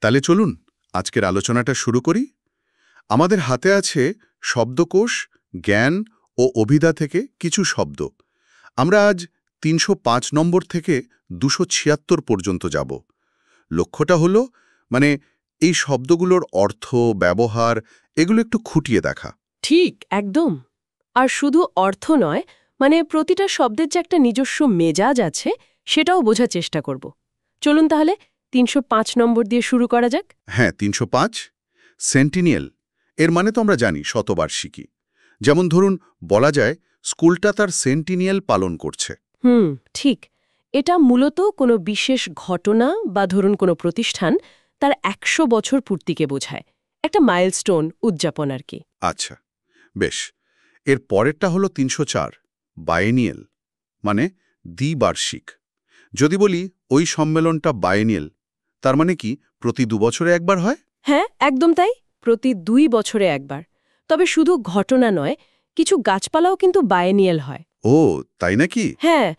তাহলে চলুন আজকের আলোচনাটা শুরু করি। আমাদের হাতে আছে শব্দকোষ, জ্ঞান ও অভিধা থেকে কিছু শব্দ। আমরা আজ ৩০৫ নম্বর থেকে ২৭৬ পর্যন্ত যাব। লক্ষ্যটা হলো এই শব্দগুলোর অর্থ, ব্যবহার এগুলো একটু খুঁটিয়ে দেখা। ঠিক, একদম। আর শুধু অর্থ নয়, প্রতিটা শব্দের যে একটা নিজস্ব মেজাজ আছে সেটাও বোঝার চেষ্টা করব। চলুন তাহলে ৩০৫ নম্বর দিয়ে শুরু করা যাক। হ্যাঁ, ৩০৫ সেন্টিনিয়াল এর মানে তো আমরা জানি শতবার্ষিকী। যেমন ধরুন বলা যায় স্কুলটা তার সেন্টিনিয়াল পালন করছে। ঠিক। এটা মূলত কোনো বিশেষ ঘটনা বা ধরুন কোনো প্রতিষ্ঠান তার ১০০ বছর পূর্তিকে বোঝায়। একটা মাইলস্টোন উদযাপন আর কি। আচ্ছা, বেশ। এর পরেরটা হলো ৩০৪ বায়েনিয়াল, মানে দ্বিবার্ষিক। যদি বলি ওই সম্মেলনটা বায়েনিয়াল, তার মানে কি প্রতি ২ বছরে একবার হয়? হ্যাঁ, একদম তাই। প্রতি ২ বছরে একবার। তবে শুধু ঘটনা নয়, কিছু গাছপালাও কিন্তু বায়েনিয়াল হয়। ও, তাই নাকি? হ্যাঁ,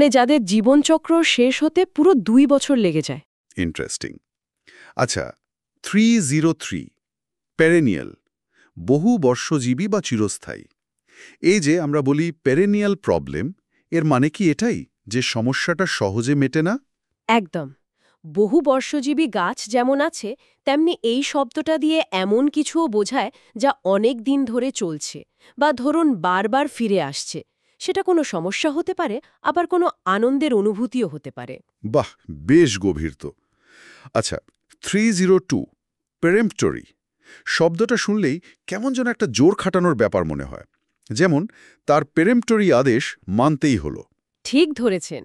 যাদের জীবনচক্র শেষ হতে পুরো ২ বছর লেগে যায়। ইন্টারেস্টিং। আচ্ছা, ৩০৩ পেরেনিয়াল, বহু বর্ষজীবী বা চিরস্থায়ী। এই যে আমরা বলি পেরেনিয়াল প্রবলেম, এর মানে কি এটাই যে সমস্যাটা সহজে মেটে না? একদম। বহু বর্ষজীবী গাছ যেমন আছে, তেমনি এই শব্দটা দিয়ে এমন কিছুও বোঝায় যা অনেক দিন ধরে চলছে বা ধরুন বারবার ফিরে আসছে। সেটা কোনো সমস্যা হতে পারে, আবার কোনো আনন্দের অনুভূতিও হতে পারে। বাহ, বেশ গভীর তো। আচ্ছা, ৩০২ পেরেম্পটরি শব্দটা শুনলেই কেমন যেন একটা জোর খাটানোর ব্যাপার মনে হয়। যেমন তার পেরেম্পটরি আদেশ মানতেই হলো। ঠিক ধরেছেন।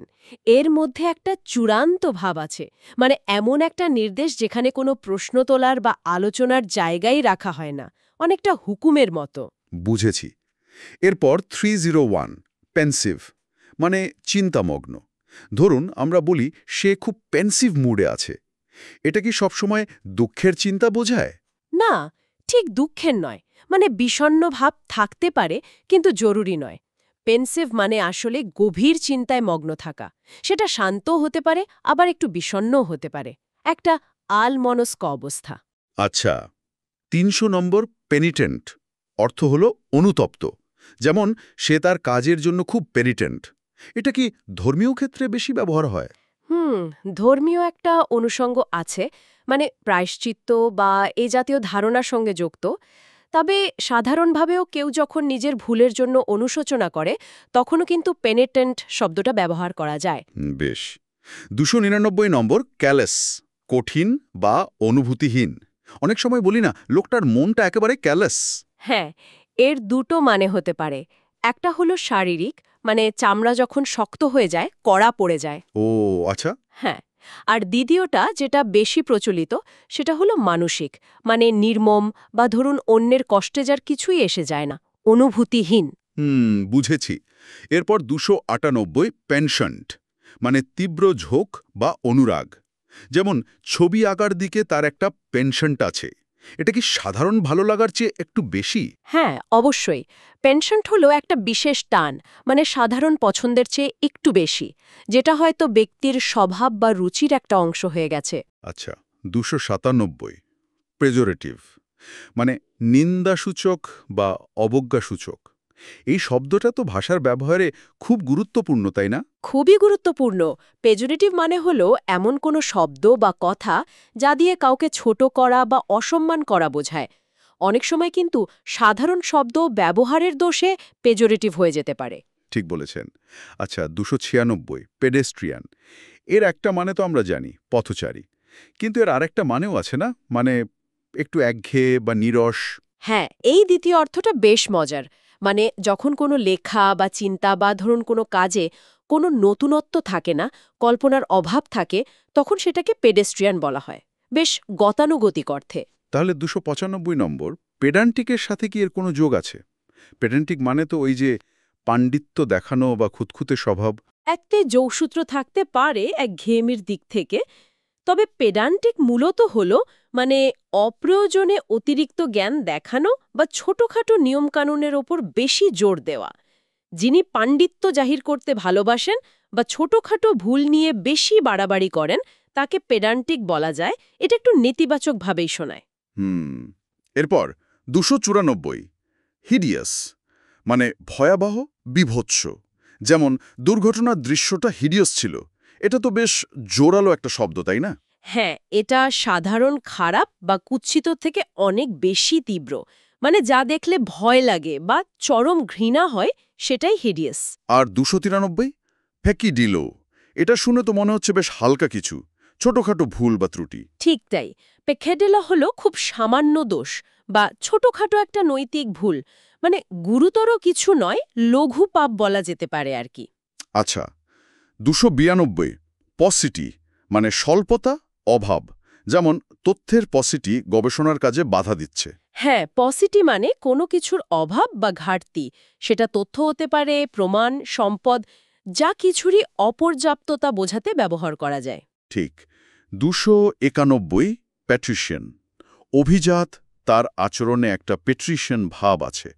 এর মধ্যে একটা চূড়ান্ত ভাব আছে, এমন একটা নির্দেশ যেখানে কোনো প্রশ্ন তোলার বা আলোচনার জায়গাই রাখা হয় না, অনেকটা হুকুমের মতো। বুঝেছি। এরপর ৩০১ পেন্সিভ, মানে চিন্তামগ্ন। ধরুন আমরা বলি সে খুব পেন্সিভ মুডে আছে। এটা কি সবসময় দুঃখের চিন্তা বোঝায়? না, ঠিক দুঃখের নয়। বিষণ্ণ ভাব থাকতে পারে, কিন্তু জরুরি নয়। পেন্সিভ আসলে গভীর চিন্তায় মগ্ন থাকা। সেটা শান্তও হতে পারে, আবার একটু বিষণ্ণও হতে পারে। একটা আলমনস্ক অবস্থা। আচ্ছা, ৩০০ নম্বর পেনিটেন্ট, অর্থ হল অনুতপ্ত। যেমন সে তার কাজের জন্য খুব পেনিটেন্ট। এটা কি ধর্মীয় ক্ষেত্রে বেশি ব্যবহার হয়? ধর্মীয় একটা অনুষঙ্গ আছে, প্রায়শ্চিত্ত বা এ জাতীয় ধারণার সঙ্গে যুক্ত। তবে সাধারণভাবেও কেউ যখন নিজের ভুলের জন্য অনুশোচনা করে, তখনও কিন্তু পেনিটেন্ট শব্দটা ব্যবহার করা যায়। বেশ। ২৯৯ নম্বর ক্যালেস, কঠিন বা অনুভূতিহীন। অনেক সময় বলি না লোকটার মনটা একেবারে ক্যালেস। হ্যাঁ, এর দুটো মানে হতে পারে। একটা হলো শারীরিক, চামড়া যখন শক্ত হয়ে যায়, কড়া পড়ে যায়। ও আচ্ছা। হ্যাঁ। আর দ্বিতীয়টা, যেটা বেশি প্রচলিত, সেটা হলো মানসিক, নির্মম বা ধরুন অন্যের কষ্টে যার কিছুই এসে যায় না, অনুভূতিহীন। বুঝেছি। এরপর ২৯৮ পেনশন্ট, মানে তীব্র ঝোঁক বা অনুরাগ। যেমন ছবি আঁকার দিকে তার একটা পেনশন্ট আছে। এটা কি সাধারণ ভালো লাগার চেয়ে একটু বেশি? হ্যাঁ, অবশ্যই। পেনশন্ট হলো একটা বিশেষ টান, সাধারণ পছন্দের চেয়ে একটু বেশি, যেটা হয়তো ব্যক্তির স্বভাব বা রুচির একটা অংশ হয়ে গেছে। আচ্ছা, ২৯৭ পেজোরেটিভ, মানে নিন্দাসূচক বা অবজ্ঞাসূচক। এই শব্দটা তো ভাষার ব্যবহারে খুব গুরুত্বপূর্ণ, তাই না? খুবই গুরুত্বপূর্ণ। পেজোরেটিভ হলো এমন কোনো শব্দ বা কথা যা দিয়ে কাউকে ছোট করা বা অসম্মান করা বোঝায়। অনেক সময় কিন্তু সাধারণ শব্দ ব্যবহারের দোষে পেজোরেটিভ হয়ে যেতে পারে। ঠিক বলেছেন। আচ্ছা, ২৯৬ পেডেস্ট্রিয়ান, এর একটা মানে তো আমরা জানি, পথচারী। কিন্তু এর আরেকটা মানেও আছে না, একটু একঘেয়ে বা নিরস। হ্যাঁ, এই দ্বিতীয় অর্থটা বেশ মজার। যখন কোনো লেখা বা চিন্তা বা ধরুন কোনো কাজে কোনো নতুনত্ব থাকে না, কল্পনার অভাব থাকে, তখন সেটাকে পেডেস্ট্রিয়ান বলা হয়, বেশ গতানুগতিক অর্থে। তাহলে ২৯৫ নম্বর পেডান্টিকের সাথে কি এর কোনো যোগ আছে? পেডান্টিক মানে তো ওই যে পাণ্ডিত্য দেখানো বা খুঁতখুঁতে স্বভাব। একটি যোগসূত্র থাকতে পারে এক ঘেয়েমির দিক থেকে। তবে পেডান্টিক মূলত হল অপ্রয়োজনে অতিরিক্ত জ্ঞান দেখানো বা ছোটখাটো নিয়মকানুনের ওপর বেশি জোর দেওয়া। যিনি পাণ্ডিত্য জাহির করতে ভালোবাসেন বা ছোটখাটো ভুল নিয়ে বেশি বাড়াবাড়ি করেন, তাকে পেডান্টিক বলা যায়, এটা একটু নেতিবাচকভাবেই শোনায়। এরপর 294 হিডিয়াস, মানে ভয়াবহ, বিভৎস। যেমন দুর্ঘটনার দৃশ্যটা হিডিয়াস ছিল। এটা তো বেশ জোরালো একটা শব্দ, তাই না? হ্যাঁ, এটা সাধারণ খারাপ বা কুৎসিত থেকে অনেক বেশি তীব্র, মানে যা দেখলে ভয় লাগে বা চরম ঘৃণা হয়, সেটাই হিডিয়াস। আর 293 ফেকিডিলো, এটা শুনে তো মনে হচ্ছে বেশ হালকা কিছু, ছোটখাটো ভুল বা ত্রুটি। ঠিক তাই, পেখেডেলা হলো খুব সামান্য দোষ বা ছোটখাটো একটা নৈতিক ভুল, মানে গুরুতর কিছু নয়, লঘু পাপ বলা যেতে পারে আর কি। আচ্ছা, 292 পসিটি, মানে স্বল্পতা, অভাব। যেমন তথ্যের পসিটি গবেষণার কাজে বাধা দিচ্ছে। হ্যাঁ, পসিটি মানে কোনো কিছুর অভাব বা ঘাটতি, সেটা তথ্য হতে পারে, প্রমাণ, সম্পদ, যা কিছুরই অপর্যাপ্ততা বোঝাতে ব্যবহার করা যায়। ঠিক। 291 প্যাট্রিশিয়ান, অভিজাত, তার আচরণে একটা পেট্রিশিয়ান ভাব আছে।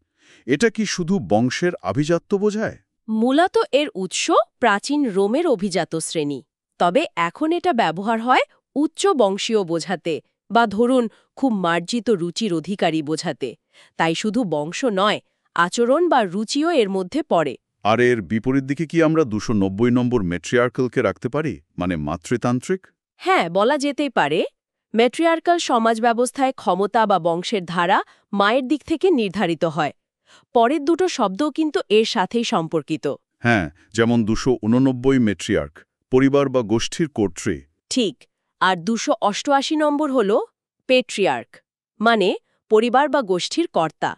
এটা কি শুধু বংশের আভিজাত্য বোঝায়? মূলত এর উৎস প্রাচীন রোমের অভিজাত শ্রেণী, তবে এখন এটা ব্যবহার হয় উচ্চ বংশীয় বোঝাতে বা ধরুন খুব মার্জিত রুচির অধিকারী বোঝাতে। তাই শুধু বংশ নয়, আচরণ বা রুচিও এর মধ্যে পড়ে। আর এর বিপরীত দিকে কি আমরা 290 নম্বর মেট্রিয়ার্কালকে রাখতে পারি, মানে মাতৃতান্ত্রিক? হ্যাঁ, বলা যেতেই পারে। ম্যাট্রিয়ার্কাল সমাজ ব্যবস্থায় ক্ষমতা বা বংশের ধারা মায়ের দিক থেকে নির্ধারিত হয়। পরের দুটো শব্দও কিন্তু এর সাথেই সম্পর্কিত। হ্যাঁ, যেমন 289 মেট্রিয়ার্ক, পরিবার বা গোষ্ঠীর কর্ত্রী। ঠিক। আর 288 নম্বর হল পেট্রিয়ার্ক, মানে পরিবার বা গোষ্ঠীর কর্তা।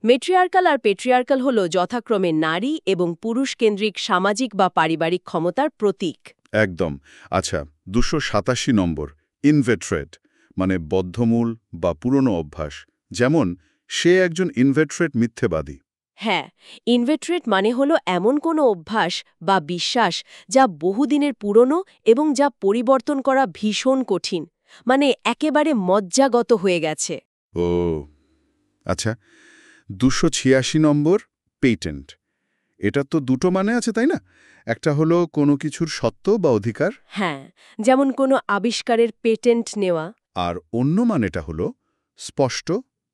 মেট্রিয়ার্কাল আর পেট্রিয়ার্কাল হল যথাক্রমে নারী এবং পুরুষ কেন্দ্রিক সামাজিক বা পারিবারিক ক্ষমতার প্রতীক। একদম। আচ্ছা, 287 নম্বর ইনভেট্রেট, মানে বদ্ধমূল বা পুরনো অভ্যাস। যেমন সে একজন ইনভেট্রেট মিথ্যেবাদী। হ্যাঁ, ইনভেট্রেট মানে হলো এমন কোনো অভ্যাস বা বিশ্বাস যা বহুদিনের পুরনো এবং যা পরিবর্তন করা ভীষণ কঠিন, মানে একেবারে মজ্জাগত হয়ে গেছে। ও আচ্ছা, 286 নম্বর পেটেন্ট। এটা তো দুটো মানে আছে, তাই না? একটা হলো কোনো কিছুর সত্ত্ব বা অধিকার, হ্যাঁ, যেমন কোনো আবিষ্কারের পেটেন্ট নেওয়া। আর অন্য মানেটা হলো স্পষ্ট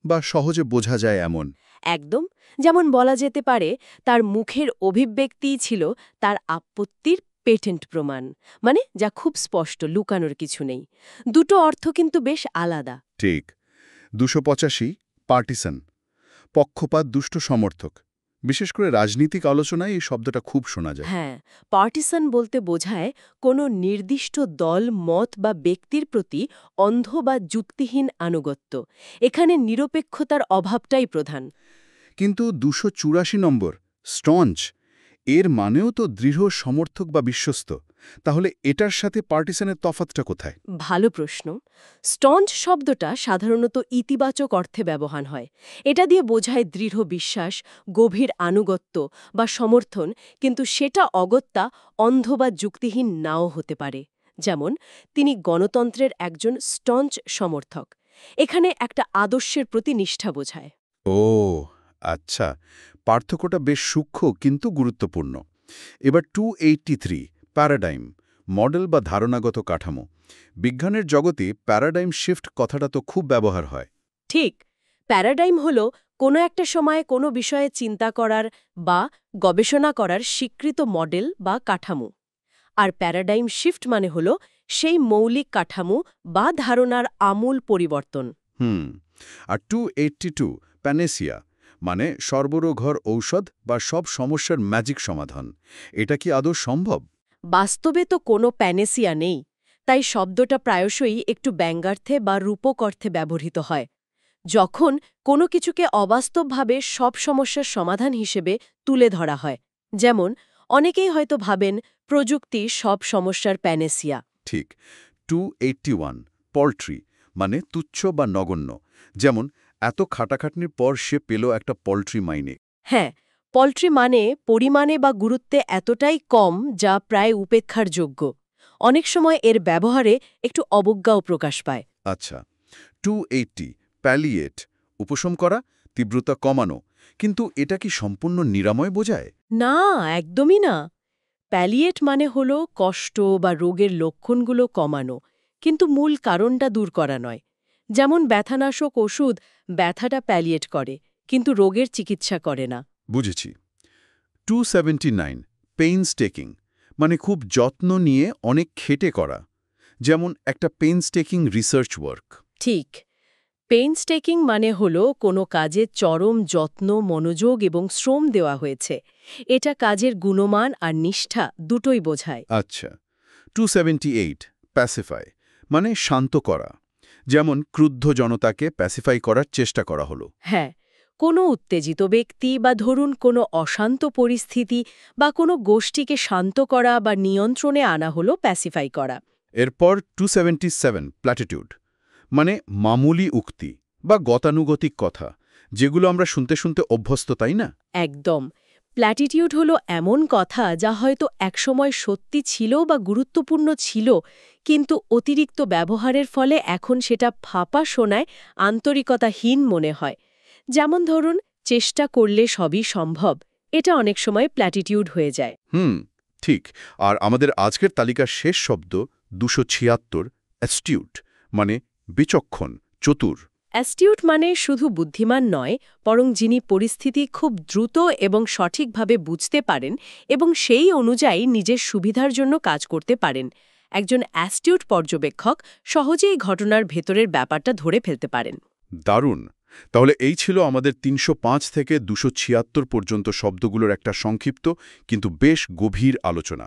বা সহজে বোঝা যায় এমন। একদম, যেমন বলা যেতে পারে তার মুখের অভিব্যক্তিই ছিল তার আপত্তির পেটেন্ট প্রমাণ, মানে যা খুব স্পষ্ট, লুকানোর কিছু নেই। দুটো অর্থ কিন্তু বেশ আলাদা। ঠিক। 285 পার্টিসান, পক্ষপাত, দুষ্ট সমর্থক। বিশেষ করে রাজনীতিক আলোচনায় এই শব্দটা খুব শোনা যায়। হ্যাঁ, পার্টিসান বলতে বোঝায় কোনো নির্দিষ্ট দল, মত বা ব্যক্তির প্রতি অন্ধ বা যুক্তিহীন আনুগত্য। এখানে নিরপেক্ষতার অভাবটাই প্রধান। কিন্তু 284 নম্বর স্টঞ্চ, এর মানেও তো দৃঢ় সমর্থক বা বিশ্বস্ত। তাহলে এটার সাথে পার্টিসানের তফাৎটা কোথায়? ভালো প্রশ্ন। স্টঞ্চ শব্দটা সাধারণত ইতিবাচক অর্থে ব্যবহার হয়। এটা দিয়ে বোঝায় দৃঢ় বিশ্বাস, গভীর আনুগত্য বা সমর্থন, কিন্তু সেটা অগত্যা অন্ধ বা যুক্তিহীন নাও হতে পারে। যেমন, তিনি গণতন্ত্রের একজন স্টঞ্চ সমর্থক। এখানে একটা আদর্শের প্রতি নিষ্ঠা বোঝায়। ও আচ্ছা, পার্থক্যটা বেশ সূক্ষ্ম কিন্তু গুরুত্বপূর্ণ। এবার 283 প্যারাডাইম, মডেল বা ধারণাগত কাঠামো। বিজ্ঞানের জগতে প্যারাডাইম শিফট কথাটা তো খুব ব্যবহার হয়। ঠিক। প্যারাডাইম হল কোনো একটা সময়ে কোনো বিষয়ে চিন্তা করার বা গবেষণা করার স্বীকৃত মডেল বা কাঠামো। আর প্যারাডাইম শিফট মানে হল সেই মৌলিক কাঠামো বা ধারণার আমূল পরিবর্তন। হুম। আর 282 প্যানেসিয়া, মানে সর্বরোগহর ঔষধ বা সব সমস্যার ম্যাজিক সমাধান। এটা কি আদৌ সম্ভব? বাস্তবে তো কোনো প্যানেসিয়া নেই, তাই শব্দটা প্রায়শই একটু ব্যঙ্গার্থে বা রূপক অর্থে ব্যবহৃত হয়, যখন কোনো কিছুকে অবাস্তবভাবে সব সমস্যার সমাধান হিসেবে তুলে ধরা হয়। যেমন, অনেকেই হয়তো ভাবেন প্রযুক্তি সব সমস্যার প্যানেসিয়া। ঠিক। 281 পল্ট্রি, মানে তুচ্ছ বা নগণ্য। যেমন এত খাটাখাটনির পর সে পেল একটা পল্ট্রি মাইনে। হ্যাঁ, পল্ট্রি মানে পরিমাণে বা গুরুত্বে এতটাই কম যা প্রায় উপেক্ষার যোগ্য। অনেক সময় এর ব্যবহারে একটু অবজ্ঞাও প্রকাশ পায়। আচ্ছা, 280 প্যালিয়েট, উপশম করা, তীব্রতা কমানো। কিন্তু এটা কি সম্পূর্ণ নিরাময় বোঝায়? না, একদমই না। প্যালিয়েট মানে হলো কষ্ট বা রোগের লক্ষণগুলো কমানো, কিন্তু মূল কারণটা দূর করা নয়। যেমন ব্যথানাশক ওষুধ ব্যথাটা প্যালিয়েট করে, কিন্তু রোগের চিকিৎসা করে না। বুঝেছি। 279 পেইনস্টেকিং মানে খুব যত্ন নিয়ে অনেক খেটে করা, যেমন একটা পেইনস্টেকিং রিসার্চ ওয়ার্ক। ঠিক। পেইনস্টেকিং মানে হলো কোনো কাজে চরম যত্ন, মনোযোগ এবং শ্রম দেওয়া হয়েছে। এটা কাজের গুণমান আর নিষ্ঠা দুটোই বোঝায়। আচ্ছা। 278 প্যাসিফাই মানে শান্ত করা, যেমন ক্রুদ্ধ জনতাকে প্যাসিফাই করার চেষ্টা করা হলো। হ্যাঁ, কোনো উত্তেজিত ব্যক্তি বা ধরুন কোনো অশান্ত পরিস্থিতি বা কোনো গোষ্ঠীকে শান্ত করা বা নিয়ন্ত্রণে আনা হলো প্যাসিফাই করা। এরপর 277 প্ল্যাটিটিউড মানে মামুলি উক্তি বা গতানুগতিক কথা, যেগুলো আমরা শুনতে শুনতে অভ্যস্ত, তাই না? একদম। প্ল্যাটিটিউড হলো এমন কথা যা হয়তো একসময় সত্যি ছিল বা গুরুত্বপূর্ণ ছিল, কিন্তু অতিরিক্ত ব্যবহারের ফলে এখন সেটা ফাঁপা শোনায়, আন্তরিকতাহীন মনে হয়। যেমন ধরুন, চেষ্টা করলে সবই সম্ভব, এটা অনেক সময় প্ল্যাটিটিউড হয়ে যায়। ঠিক। আর আমাদের আজকের তালিকার শেষ শব্দ 276 অ্যাস্টিউট মানে বিচক্ষণ, চতুর। অ্যাস্টিউট মানে শুধু বুদ্ধিমান নয়, বরং যিনি পরিস্থিতি খুব দ্রুত এবং সঠিকভাবে বুঝতে পারেন এবং সেই অনুযায়ী নিজের সুবিধার জন্য কাজ করতে পারেন। একজন অ্যাস্টিউট পর্যবেক্ষক সহজেই ঘটনার ভেতরের ব্যাপারটা ধরে ফেলতে পারেন। দারুণ। তাহলে এই ছিল আমাদের 305 থেকে 276 পর্যন্ত শব্দগুলোর একটা সংক্ষিপ্ত কিন্তু বেশ গভীর আলোচনা।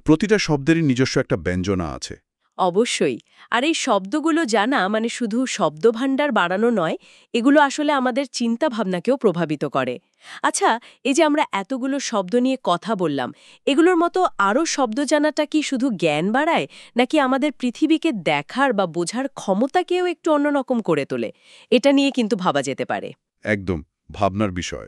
প্রতিটা শব্দেরই নিজস্ব একটা ব্যঞ্জনা আছে। অবশ্যই। আর এই শব্দগুলো জানা মানে শুধু শব্দভাণ্ডার বাড়ানো নয়, এগুলো আসলে আমাদের চিন্তাভাবনাকেও প্রভাবিত করে। আচ্ছা, এই যে আমরা এতগুলো শব্দ নিয়ে কথা বললাম, এগুলোর মতো আরও শব্দ জানাটা কি শুধু জ্ঞান বাড়ায়, নাকি আমাদের পৃথিবীকে দেখার বা বোঝার ক্ষমতাকেও একটু অন্যরকম করে তোলে? এটা নিয়ে কিন্তু ভাবা যেতে পারে। একদম ভাবনার বিষয়।